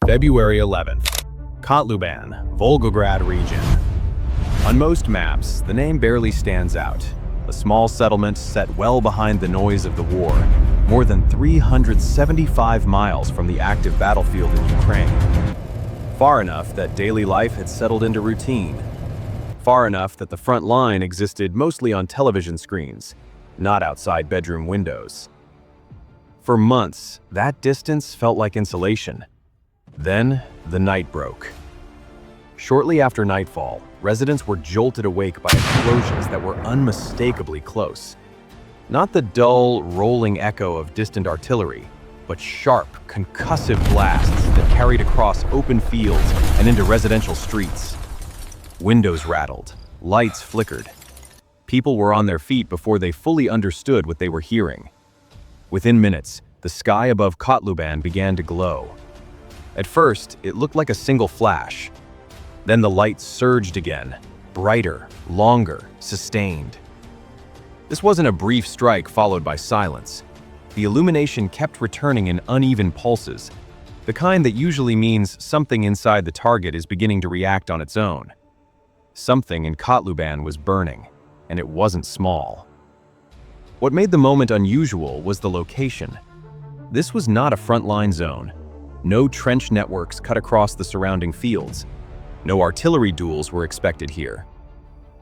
February 11th. Kotluban, Volgograd region. On most maps, the name barely stands out. A small settlement set well behind the noise of the war, more than 375 miles from the active battlefield in Ukraine. Far enough that daily life had settled into routine. Far enough that the front line existed mostly on television screens, not outside bedroom windows. For months, that distance felt like insulation. Then, the night broke. Shortly after nightfall, residents were jolted awake by explosions that were unmistakably close. Not the dull, rolling echo of distant artillery, but sharp, concussive blasts that carried across open fields and into residential streets. Windows rattled, lights flickered. People were on their feet before they fully understood what they were hearing. Within minutes, the sky above Kotluban began to glow. At first, it looked like a single flash. Then the light surged again, brighter, longer, sustained. This wasn't a brief strike followed by silence. The illumination kept returning in uneven pulses, the kind that usually means something inside the target is beginning to react on its own. Something in Kotluban was burning, and it wasn't small. What made the moment unusual was the location. This was not a frontline zone. No trench networks cut across the surrounding fields. No artillery duels were expected here.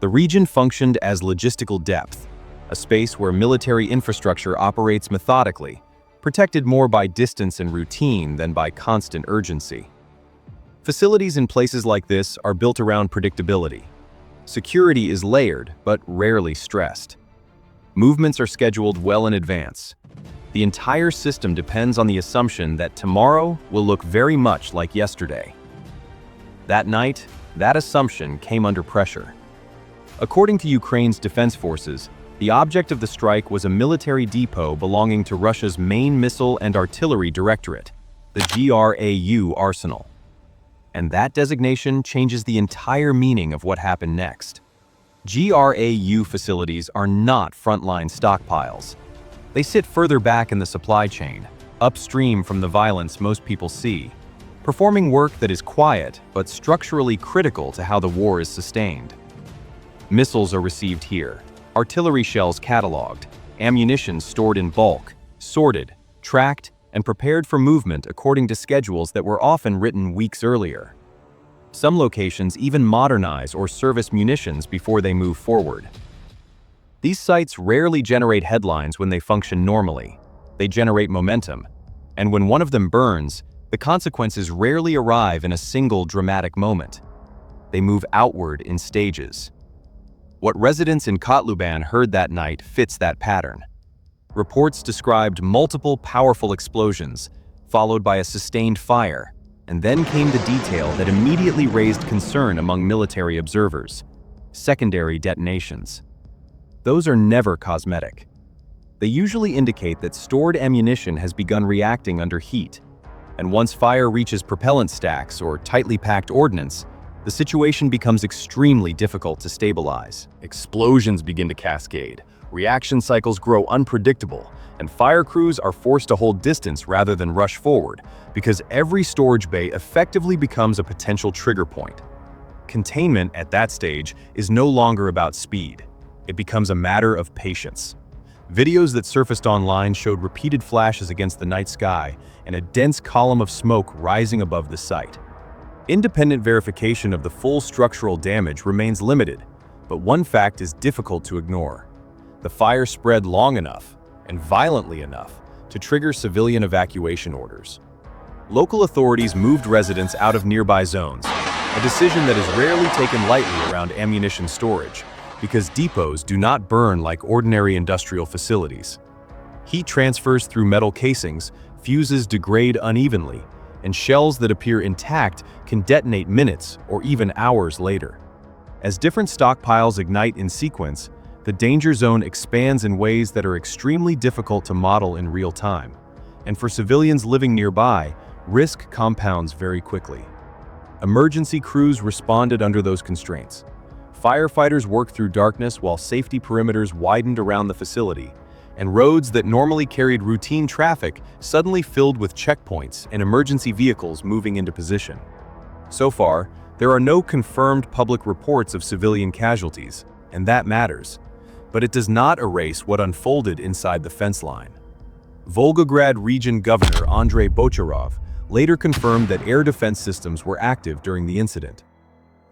The region functioned as logistical depth, a space where military infrastructure operates methodically, protected more by distance and routine than by constant urgency. Facilities in places like this are built around predictability. Security is layered, but rarely stressed. Movements are scheduled well in advance. The entire system depends on the assumption that tomorrow will look very much like yesterday. That night, that assumption came under pressure. According to Ukraine's defense forces, the object of the strike was a military depot belonging to Russia's main missile and artillery directorate, the GRAU arsenal. And that designation changes the entire meaning of what happened next. GRAU facilities are not frontline stockpiles. They sit further back in the supply chain, upstream from the violence most people see, performing work that is quiet but structurally critical to how the war is sustained. Missiles are received here, artillery shells cataloged, ammunition stored in bulk, sorted, tracked, and prepared for movement according to schedules that were often written weeks earlier. Some locations even modernize or service munitions before they move forward. These sites rarely generate headlines when they function normally. They generate momentum, and when one of them burns, the consequences rarely arrive in a single dramatic moment. They move outward in stages. What residents in Kotluban heard that night fits that pattern. Reports described multiple powerful explosions, followed by a sustained fire, and then came the detail that immediately raised concern among military observers: secondary detonations. Those are never cosmetic. They usually indicate that stored ammunition has begun reacting under heat, and once fire reaches propellant stacks or tightly packed ordnance, the situation becomes extremely difficult to stabilize. Explosions begin to cascade, reaction cycles grow unpredictable, and fire crews are forced to hold distance rather than rush forward, because every storage bay effectively becomes a potential trigger point. Containment at that stage is no longer about speed. It becomes a matter of patience. Videos that surfaced online showed repeated flashes against the night sky and a dense column of smoke rising above the site. Independent verification of the full structural damage remains limited, but one fact is difficult to ignore. The fire spread long enough and violently enough to trigger civilian evacuation orders. Local authorities moved residents out of nearby zones, a decision that is rarely taken lightly around ammunition storage, because depots do not burn like ordinary industrial facilities. Heat transfers through metal casings, fuses degrade unevenly, and shells that appear intact can detonate minutes or even hours later. As different stockpiles ignite in sequence, the danger zone expands in ways that are extremely difficult to model in real time. And for civilians living nearby, risk compounds very quickly. Emergency crews responded under those constraints. Firefighters worked through darkness while safety perimeters widened around the facility, and roads that normally carried routine traffic suddenly filled with checkpoints and emergency vehicles moving into position. So far, there are no confirmed public reports of civilian casualties, and that matters. But it does not erase what unfolded inside the fence line. Volgograd Region Governor Andrei Bocharov later confirmed that air defense systems were active during the incident.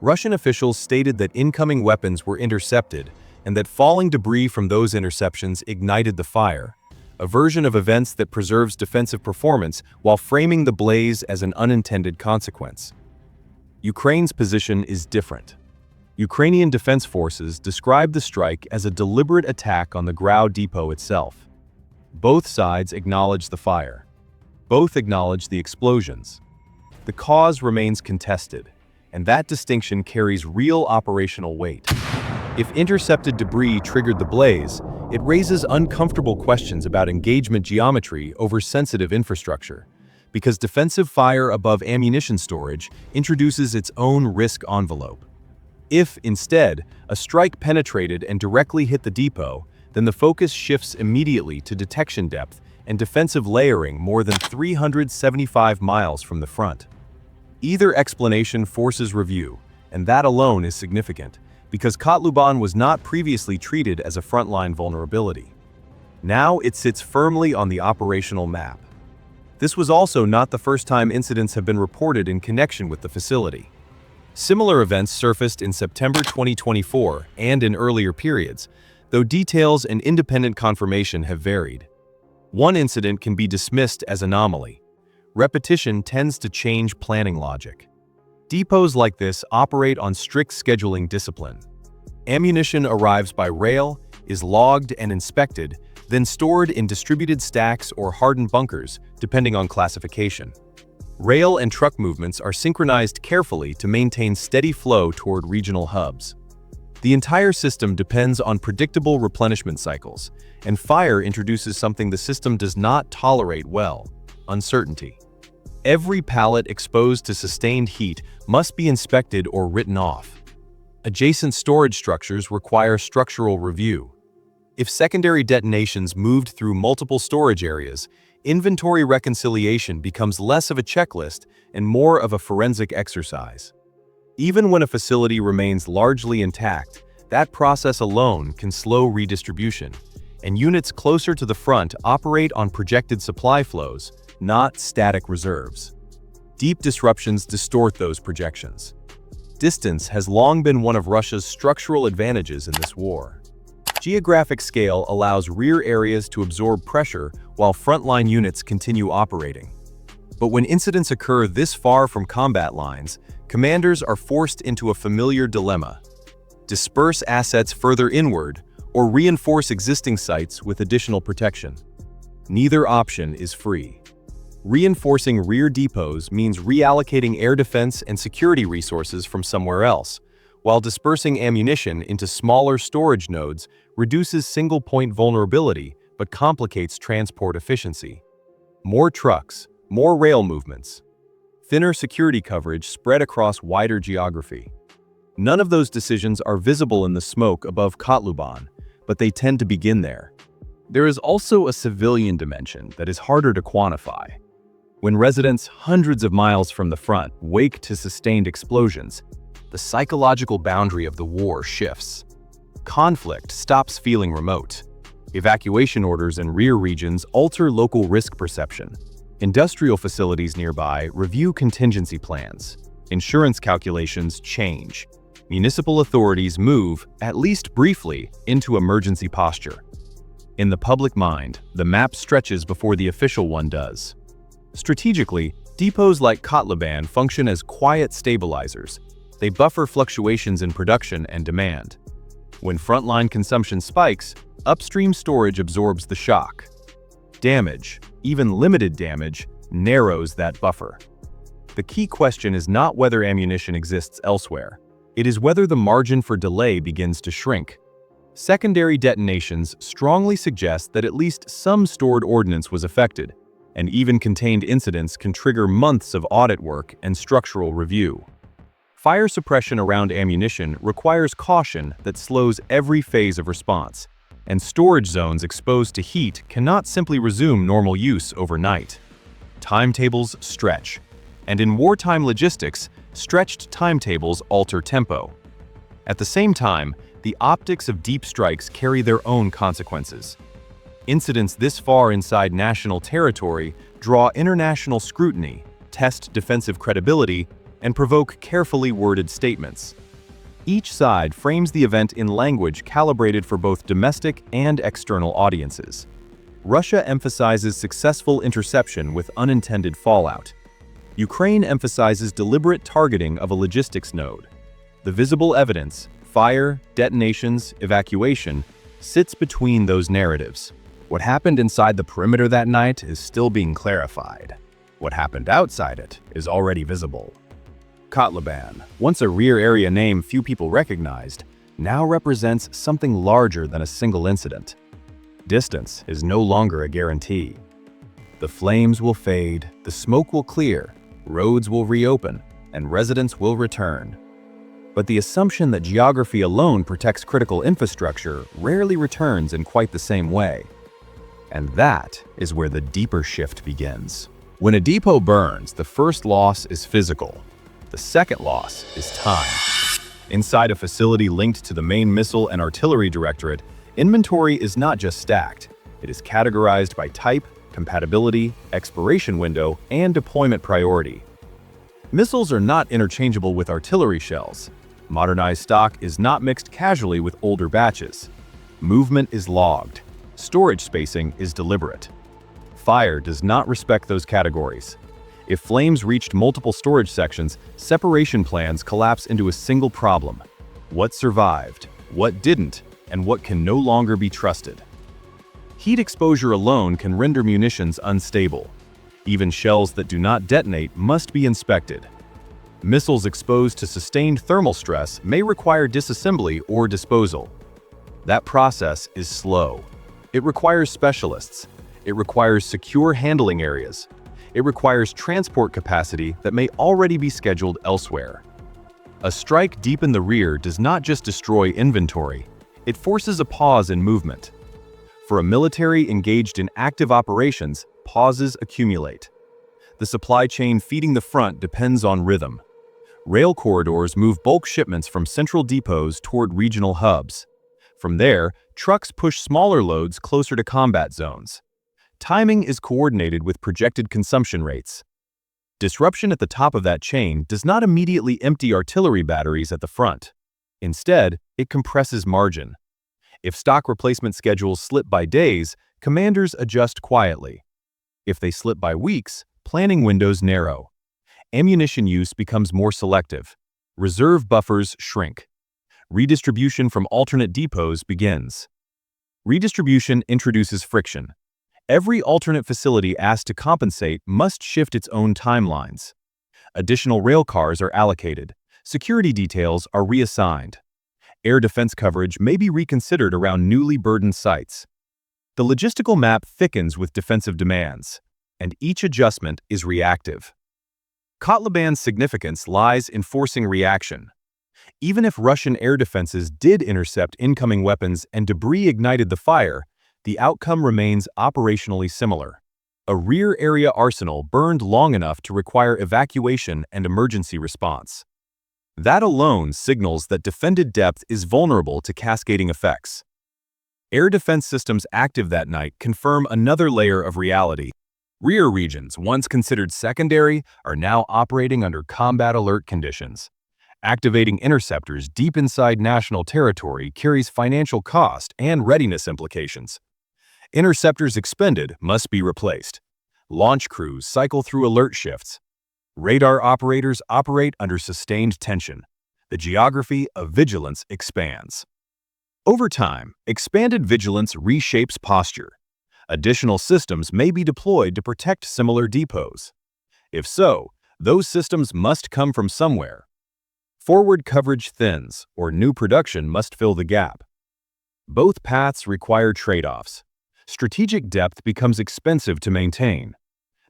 Russian officials stated that incoming weapons were intercepted and that falling debris from those interceptions ignited the fire, a version of events that preserves defensive performance while framing the blaze as an unintended consequence. Ukraine's position is different. Ukrainian Defense forces described the strike as a deliberate attack on the GRAU depot itself. Both sides acknowledge the fire. Both acknowledge the explosions. The cause remains contested, and that distinction carries real operational weight. If intercepted debris triggered the blaze, it raises uncomfortable questions about engagement geometry over sensitive infrastructure, because defensive fire above ammunition storage introduces its own risk envelope. If, instead, a strike penetrated and directly hit the depot, then the focus shifts immediately to detection depth and defensive layering more than 375 miles from the front. Either explanation forces review, and that alone is significant, because Kotluban was not previously treated as a frontline vulnerability. Now it sits firmly on the operational map. This was also not the first time incidents have been reported in connection with the facility. Similar events surfaced in September 2024 and in earlier periods, though details and independent confirmation have varied. One incident can be dismissed as anomaly. Repetition tends to change planning logic. Depots like this operate on strict scheduling discipline. Ammunition arrives by rail, is logged and inspected, then stored in distributed stacks or hardened bunkers, depending on classification. Rail and truck movements are synchronized carefully to maintain steady flow toward regional hubs. The entire system depends on predictable replenishment cycles, and fire introduces something the system does not tolerate well: uncertainty. Every pallet exposed to sustained heat must be inspected or written off. Adjacent storage structures require structural review. If secondary detonations moved through multiple storage areas, inventory reconciliation becomes less of a checklist and more of a forensic exercise. Even when a facility remains largely intact, that process alone can slow redistribution, and units closer to the front operate on projected supply flows, not static reserves. Deep disruptions distort those projections. Distance has long been one of Russia's structural advantages in this war. Geographic scale allows rear areas to absorb pressure while frontline units continue operating. But when incidents occur this far from combat lines, commanders are forced into a familiar dilemma: disperse assets further inward or reinforce existing sites with additional protection. Neither option is free. Reinforcing rear depots means reallocating air defense and security resources from somewhere else, while dispersing ammunition into smaller storage nodes reduces single-point vulnerability but complicates transport efficiency. More trucks, more rail movements, thinner security coverage spread across wider geography. None of those decisions are visible in the smoke above Kotluban, but they tend to begin there. There is also a civilian dimension that is harder to quantify. When residents hundreds of miles from the front wake to sustained explosions, the psychological boundary of the war shifts. Conflict stops feeling remote. Evacuation orders in rear regions alter local risk perception. Industrial facilities nearby review contingency plans. Insurance calculations change. Municipal authorities move, at least briefly, into emergency posture. In the public mind, the map stretches before the official one does. Strategically, depots like Kotluban function as quiet stabilizers. They buffer fluctuations in production and demand. When frontline consumption spikes, upstream storage absorbs the shock. Damage, even limited damage, narrows that buffer. The key question is not whether ammunition exists elsewhere. It is whether the margin for delay begins to shrink. Secondary detonations strongly suggest that at least some stored ordnance was affected, and even contained incidents can trigger months of audit work and structural review. Fire suppression around ammunition requires caution that slows every phase of response. and storage zones exposed to heat cannot simply resume normal use overnight. Timetables stretch, and in wartime logistics, stretched timetables alter tempo. At the same time, the optics of deep strikes carry their own consequences. Incidents this far inside national territory draw international scrutiny, test defensive credibility, and provoke carefully worded statements. Each side frames the event in language calibrated for both domestic and external audiences. Russia emphasizes successful interception with unintended fallout. Ukraine emphasizes deliberate targeting of a logistics node. The visible evidence, fire, detonations, evacuation, sits between those narratives. What happened inside the perimeter that night is still being clarified. What happened outside it is already visible. Kotluban, once a rear area name few people recognized, now represents something larger than a single incident. Distance is no longer a guarantee. The flames will fade, the smoke will clear, roads will reopen, and residents will return. But the assumption that geography alone protects critical infrastructure rarely returns in quite the same way. And that is where the deeper shift begins. When a depot burns, the first loss is physical. The second loss is time. Inside a facility linked to the main missile and artillery directorate, inventory is not just stacked. It is categorized by type, compatibility, expiration window, and deployment priority. Missiles are not interchangeable with artillery shells. Modernized stock is not mixed casually with older batches. Movement is logged. Storage spacing is deliberate. Fire does not respect those categories. If flames reached multiple storage sections, separation plans collapse into a single problem: what survived, what didn't, and what can no longer be trusted. Heat exposure alone can render munitions unstable. Even shells that do not detonate must be inspected. Missiles exposed to sustained thermal stress may require disassembly or disposal. That process is slow. It requires specialists. It requires secure handling areas. It requires transport capacity that may already be scheduled elsewhere. A strike deep in the rear does not just destroy inventory, it forces a pause in movement. For a military engaged in active operations, pauses accumulate. The supply chain feeding the front depends on rhythm. Rail corridors move bulk shipments from central depots toward regional hubs. From there, trucks push smaller loads closer to combat zones. Timing is coordinated with projected consumption rates. Disruption at the top of that chain does not immediately empty artillery batteries at the front. Instead, it compresses margin. If stock replacement schedules slip by days, commanders adjust quietly. If they slip by weeks, planning windows narrow. Ammunition use becomes more selective. Reserve buffers shrink. Redistribution from alternate depots begins. Redistribution introduces friction. Every alternate facility asked to compensate must shift its own timelines. Additional rail cars are allocated. Security details are reassigned. Air defense coverage may be reconsidered around newly burdened sites. The logistical map thickens with defensive demands, and each adjustment is reactive. Kotluban's significance lies in forcing reaction. Even if Russian air defenses did intercept incoming weapons and debris ignited the fire, the outcome remains operationally similar. A rear area arsenal burned long enough to require evacuation and emergency response. That alone signals that defended depth is vulnerable to cascading effects. Air defense systems active that night confirm another layer of reality. Rear regions, once considered secondary, are now operating under combat alert conditions. Activating interceptors deep inside national territory carries financial cost and readiness implications. Interceptors expended must be replaced. Launch crews cycle through alert shifts. Radar operators operate under sustained tension. The geography of vigilance expands. Over time, expanded vigilance reshapes posture. Additional systems may be deployed to protect similar depots. If so, those systems must come from somewhere. Forward coverage thins, or new production must fill the gap. Both paths require trade-offs. Strategic depth becomes expensive to maintain.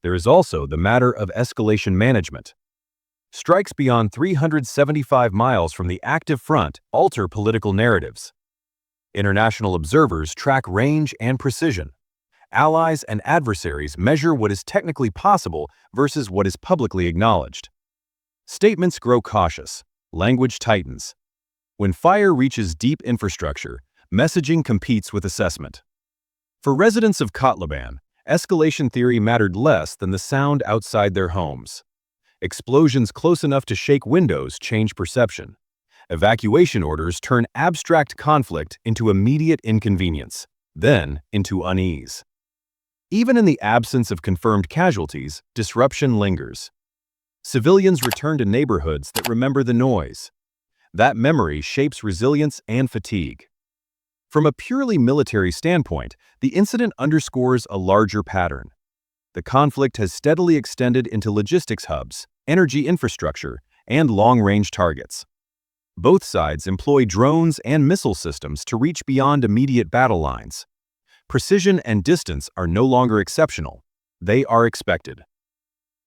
There is also the matter of escalation management. Strikes beyond 375 miles from the active front alter political narratives. International observers track range and precision. Allies and adversaries measure what is technically possible versus what is publicly acknowledged. Statements grow cautious. Language tightens. When fire reaches deep infrastructure, messaging competes with assessment. For residents of Kotluban, escalation theory mattered less than the sound outside their homes. Explosions close enough to shake windows change perception. Evacuation orders turn abstract conflict into immediate inconvenience, then into unease. Even in the absence of confirmed casualties, disruption lingers. Civilians return to neighborhoods that remember the noise. That memory shapes resilience and fatigue. From a purely military standpoint, the incident underscores a larger pattern. The conflict has steadily extended into logistics hubs, energy infrastructure, and long-range targets. Both sides employ drones and missile systems to reach beyond immediate battle lines. Precision and distance are no longer exceptional. They are expected.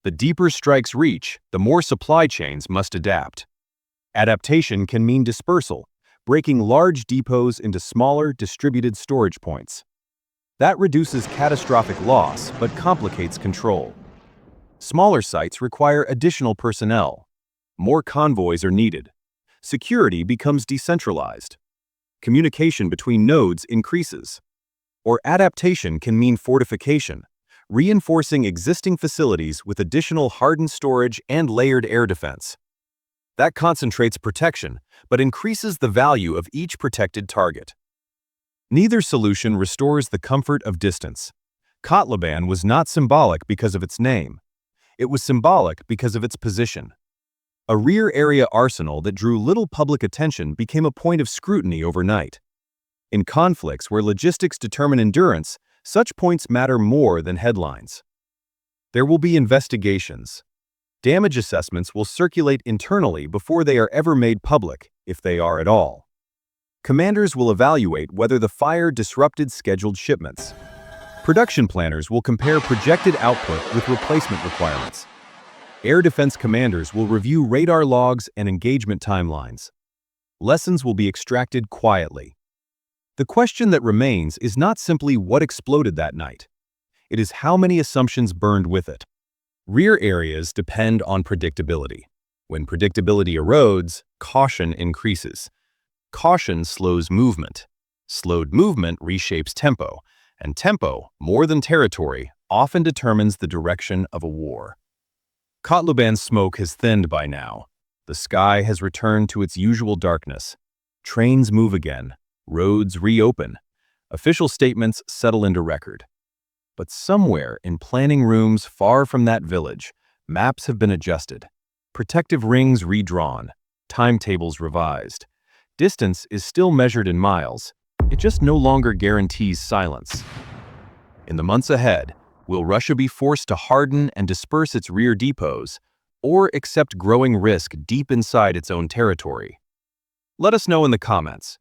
The deeper strikes reach, the more supply chains must adapt. Adaptation can mean dispersal, breaking large depots into smaller, distributed storage points. That reduces catastrophic loss but complicates control. Smaller sites require additional personnel. More convoys are needed. Security becomes decentralized. Communication between nodes increases. Or adaptation can mean fortification, reinforcing existing facilities with additional hardened storage and layered air defense. That concentrates protection, but increases the value of each protected target. Neither solution restores the comfort of distance. Kotluban was not symbolic because of its name. It was symbolic because of its position. A rear area arsenal that drew little public attention became a point of scrutiny overnight. In conflicts where logistics determine endurance, such points matter more than headlines. There will be investigations. Damage assessments will circulate internally before they are ever made public, if they are at all. Commanders will evaluate whether the fire disrupted scheduled shipments. Production planners will compare projected output with replacement requirements. Air defense commanders will review radar logs and engagement timelines. Lessons will be extracted quietly. The question that remains is not simply what exploded that night. It is how many assumptions burned with it. Rear areas depend on predictability. When predictability erodes, caution increases. Caution slows movement. Slowed movement reshapes tempo, and tempo, more than territory, often determines the direction of a war. Kotluban's smoke has thinned by now. The sky has returned to its usual darkness. Trains move again. Roads reopen. Official statements settle into record. But somewhere in planning rooms far from that village, maps have been adjusted. Protective rings redrawn. Timetables revised. Distance is still measured in miles. It just no longer guarantees silence. In the months ahead, will Russia be forced to harden and disperse its rear depots, or accept growing risk deep inside its own territory? Let us know in the comments.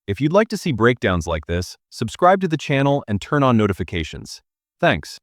If you'd like to see breakdowns like this, subscribe to the channel and turn on notifications. Thanks.